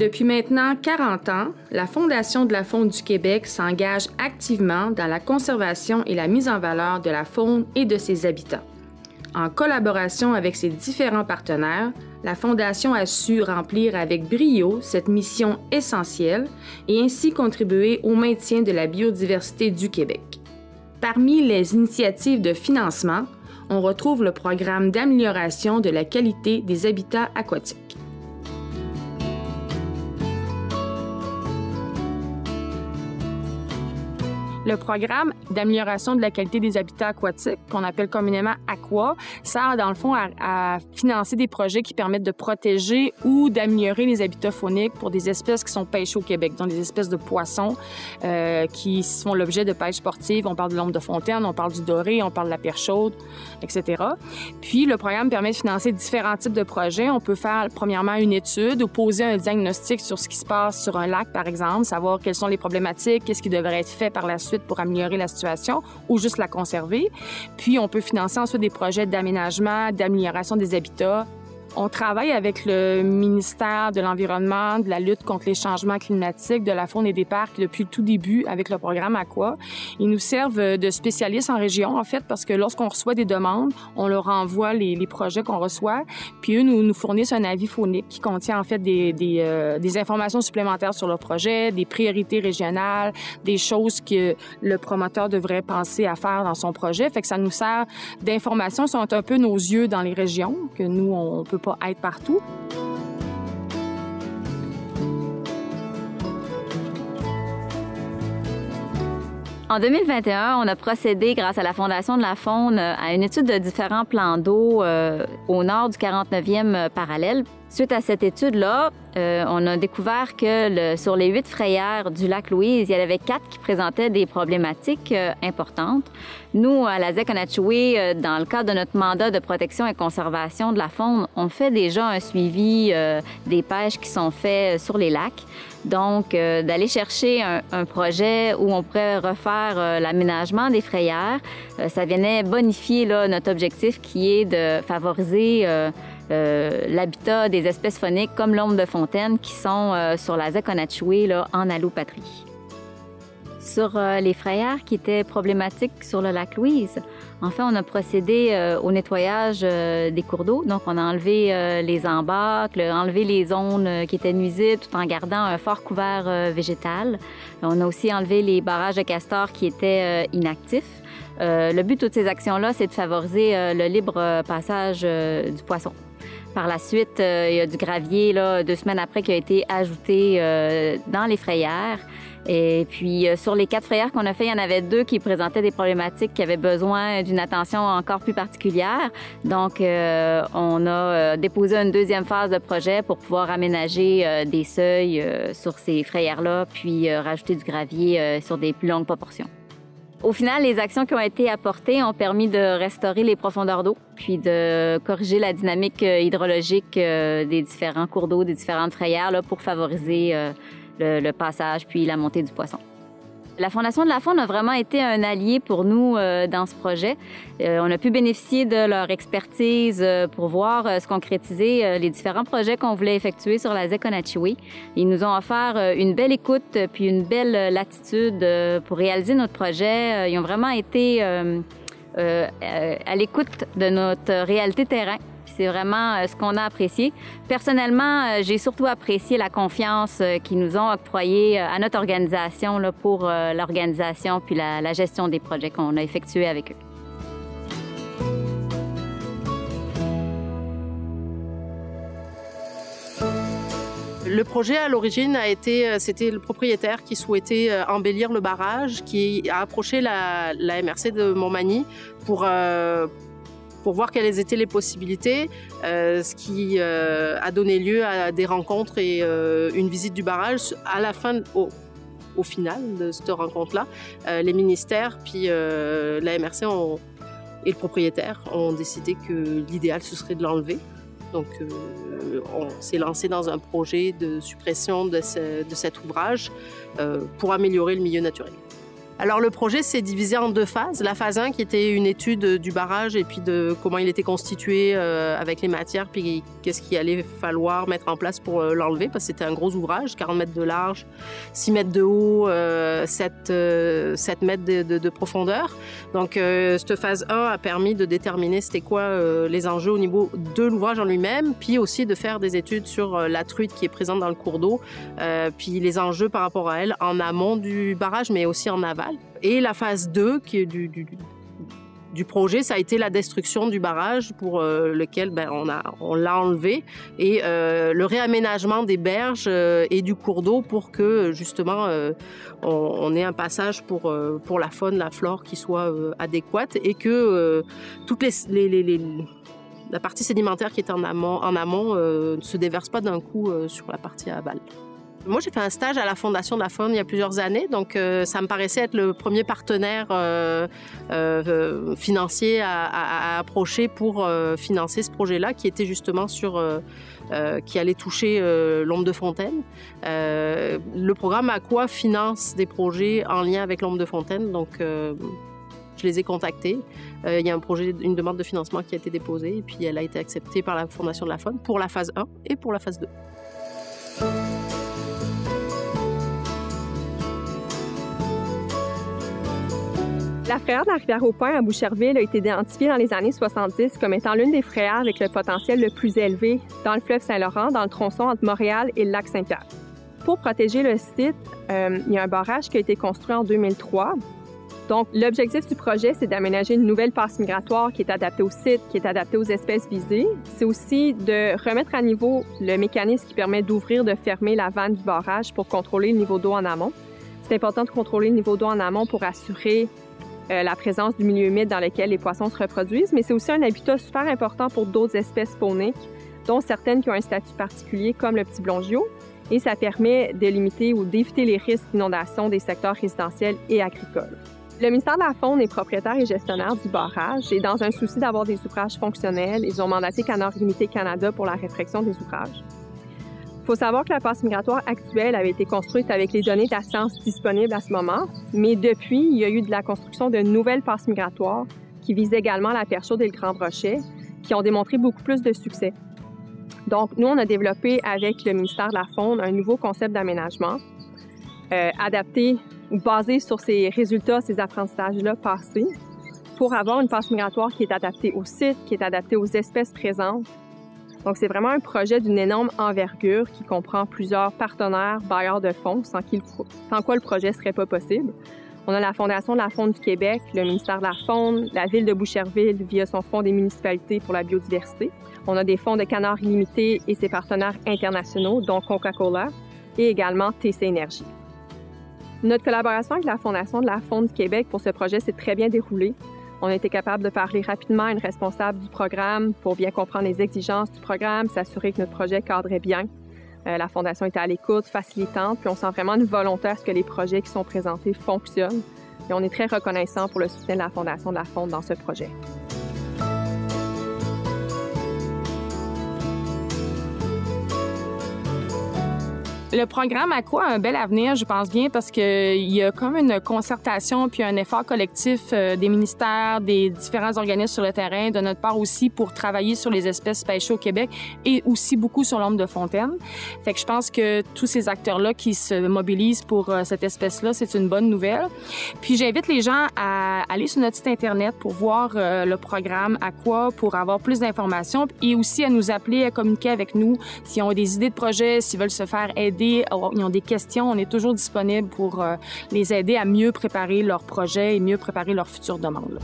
Depuis maintenant 40 ans, la Fondation de la faune du Québec s'engage activement dans la conservation et la mise en valeur de la faune et de ses habitats. En collaboration avec ses différents partenaires, la Fondation a su remplir avec brio cette mission essentielle et ainsi contribuer au maintien de la biodiversité du Québec. Parmi les initiatives de financement, on retrouve le programme d'amélioration de la qualité des habitats aquatiques. Le programme d'amélioration de la qualité des habitats aquatiques, qu'on appelle communément AQUA, sert dans le fond à financer des projets qui permettent de protéger ou d'améliorer les habitats fauniques pour des espèces qui sont pêchées au Québec, donc des espèces de poissons qui font l'objet de pêche sportive. On parle de l'ombre de fontaine, on parle du doré, on parle de la perche chaude, etc. Puis, le programme permet de financer différents types de projets. On peut faire, premièrement, une étude ou poser un diagnostic sur ce qui se passe sur un lac, par exemple, savoir quelles sont les problématiques, qu'est-ce qui devrait être fait par la suite pour améliorer la situation ou juste la conserver. Puis, on peut financer ensuite des projets d'aménagement, d'amélioration des habitats. On travaille avec le ministère de l'Environnement, de la lutte contre les changements climatiques, de la faune et des parcs depuis le tout début avec le programme AQUA. Ils nous servent de spécialistes en région, en fait, parce que lorsqu'on reçoit des demandes, on leur envoie les projets qu'on reçoit, puis eux nous fournissent un avis faunique qui contient, en fait, des informations supplémentaires sur le projet, des priorités régionales, des choses que le promoteur devrait penser à faire dans son projet. Fait que ça nous sert d'informations, sont un peu nos yeux dans les régions, que nous, on peut pas être partout. En 2021, on a procédé, grâce à la Fondation de la faune, à une étude de différents plans d'eau au nord du 49e parallèle. Suite à cette étude-là, on a découvert que sur les 8 frayères du lac Louise, il y en avait 4 qui présentaient des problématiques importantes. Nous, à la ZEC-Onatchoué, dans le cadre de notre mandat de protection et conservation de la faune, on fait déjà un suivi des pêches qui sont faits sur les lacs. Donc, d'aller chercher un projet où on pourrait refaire l'aménagement des frayères, ça venait bonifier là, notre objectif qui est de favoriser l'habitat des espèces fauniques comme l'ombre de fontaine qui sont sur la ZEC-Onatchoué là, en allopatrie. Sur les frayères qui étaient problématiques sur le lac Louise, en fait, on a procédé au nettoyage des cours d'eau. Donc, on a enlevé les embâcles, enlevé les zones qui étaient nuisibles tout en gardant un fort couvert végétal. On a aussi enlevé les barrages de castors qui étaient inactifs. Le but de toutes ces actions-là, c'est de favoriser le libre passage du poisson. Par la suite, il y a du gravier, là, 2 semaines après, qui a été ajouté dans les frayères. Et puis, sur les 4 frayères qu'on a fait, il y en avait 2 qui présentaient des problématiques qui avaient besoin d'une attention encore plus particulière. Donc, on a déposé une 2e phase de projet pour pouvoir aménager des seuils sur ces frayères-là, puis rajouter du gravier sur des plus longues proportions. Au final, les actions qui ont été apportées ont permis de restaurer les profondeurs d'eau, puis de corriger la dynamique hydrologique des différents cours d'eau, des différentes frayères là, pour favoriser le passage puis la montée du poisson. La Fondation de la faune a vraiment été un allié pour nous dans ce projet. On a pu bénéficier de leur expertise pour voir se concrétiser les différents projets qu'on voulait effectuer sur la ZEC-Onatchoué. Ils nous ont offert une belle écoute puis une belle latitude pour réaliser notre projet. Ils ont vraiment été à l'écoute de notre réalité terrain. C'est vraiment ce qu'on a apprécié. Personnellement, j'ai surtout apprécié la confiance qu'ils nous ont octroyée à notre organisation là, pour l'organisation puis la gestion des projets qu'on a effectués avec eux. Le projet, à l'origine, c'était le propriétaire qui souhaitait embellir le barrage, qui a approché la MRC de Montmagny pour voir quelles étaient les possibilités, ce qui a donné lieu à des rencontres et une visite du barrage. À la fin, au final de cette rencontre-là, les ministères puis la MRC et le propriétaire ont décidé que l'idéal, ce serait de l'enlever. Donc, on s'est lancé dans un projet de suppression de cet ouvrage pour améliorer le milieu naturel. Alors, le projet s'est divisé en 2 phases. La phase 1, qui était une étude du barrage et puis de comment il était constitué avec les matières, puis qu'est-ce qu'il allait falloir mettre en place pour l'enlever, parce que c'était un gros ouvrage, 40 mètres de large, 6 mètres de haut, 7 mètres de profondeur. Donc, cette phase 1 a permis de déterminer c'était quoi les enjeux au niveau de l'ouvrage en lui-même, puis aussi de faire des études sur la truite qui est présente dans le cours d'eau, puis les enjeux par rapport à elle en amont du barrage, mais aussi en aval. Et la phase 2 qui est du projet, ça a été la destruction du barrage pour lequel on l'a enlevé et le réaménagement des berges et du cours d'eau pour que justement on ait un passage pour la faune, la flore qui soit adéquate et que toutes la partie sédimentaire qui est en amont ne se déverse pas d'un coup sur la partie aval. Moi, j'ai fait un stage à la Fondation de la Faune il y a plusieurs années, donc ça me paraissait être le premier partenaire financier à approcher pour financer ce projet-là, qui était justement qui allait toucher l'Ombre de Fontaine. Le programme Aqua finance des projets en lien avec l'Ombre de Fontaine, donc je les ai contactés. Il y a une demande de financement qui a été déposée et puis elle a été acceptée par la Fondation de la Faune pour la phase 1 et pour la phase 2. La frayère de la rivière au Pin à Boucherville a été identifiée dans les années 70 comme étant l'une des frayères avec le potentiel le plus élevé dans le fleuve Saint-Laurent, dans le tronçon entre Montréal et le lac Saint-Pierre. Pour protéger le site, il y a un barrage qui a été construit en 2003. Donc, l'objectif du projet, c'est d'aménager une nouvelle passe migratoire qui est adaptée au site, qui est adaptée aux espèces visées. C'est aussi de remettre à niveau le mécanisme qui permet d'ouvrir, de fermer la vanne du barrage pour contrôler le niveau d'eau en amont. C'est important de contrôler le niveau d'eau en amont pour assurer la présence du milieu humide dans lequel les poissons se reproduisent, mais c'est aussi un habitat super important pour d'autres espèces fauniques, dont certaines qui ont un statut particulier, comme le petit blongio, et ça permet de limiter ou d'éviter les risques d'inondation des secteurs résidentiels et agricoles. Le ministère de la Faune est propriétaire et gestionnaire du barrage, et dans un souci d'avoir des ouvrages fonctionnels, ils ont mandaté Canard Illimité Canada pour la réfection des ouvrages. Il faut savoir que la passe migratoire actuelle avait été construite avec les données de la science disponibles à ce moment, mais depuis, il y a eu de la construction de nouvelles passes migratoires qui visent également la Perche Chaude et le Grand Brochet, qui ont démontré beaucoup plus de succès. Donc, nous, on a développé avec le ministère de la Faune un nouveau concept d'aménagement adapté ou basé sur ces résultats, ces apprentissages-là passés, pour avoir une passe migratoire qui est adaptée au site, qui est adaptée aux espèces présentes. Donc, c'est vraiment un projet d'une énorme envergure qui comprend plusieurs partenaires, bailleurs de fonds, sans quoi le projet ne serait pas possible. On a la Fondation de la Faune du Québec, le ministère de la Faune, la Ville de Boucherville via son Fonds des municipalités pour la biodiversité. On a des fonds de Canard Illimité et ses partenaires internationaux, dont Coca-Cola, et également TC Énergie. Notre collaboration avec la Fondation de la Faune du Québec pour ce projet s'est très bien déroulée. On a été capable de parler rapidement à une responsable du programme pour bien comprendre les exigences du programme, s'assurer que notre projet cadrait bien. La Fondation était à l'écoute, facilitante, puis on sent vraiment une volonté à ce que les projets qui sont présentés fonctionnent. Et on est très reconnaissant pour le soutien de la Fondation de la Faune dans ce projet. Le programme Aqua a un bel avenir, je pense bien, parce qu'il y a comme une concertation puis un effort collectif des ministères, des différents organismes sur le terrain, de notre part aussi, pour travailler sur les espèces pêchées au Québec et aussi beaucoup sur l'ombre de fontaine. Fait que je pense que tous ces acteurs-là qui se mobilisent pour cette espèce-là, c'est une bonne nouvelle. Puis j'invite les gens à aller sur notre site Internet pour voir le programme Aqua, pour avoir plus d'informations et aussi à nous appeler, à communiquer avec nous s'ils ont des idées de projets, s'ils veulent se faire aider, ils ont des questions, on est toujours disponible pour les aider à mieux préparer leurs projets et mieux préparer leurs futures demandes.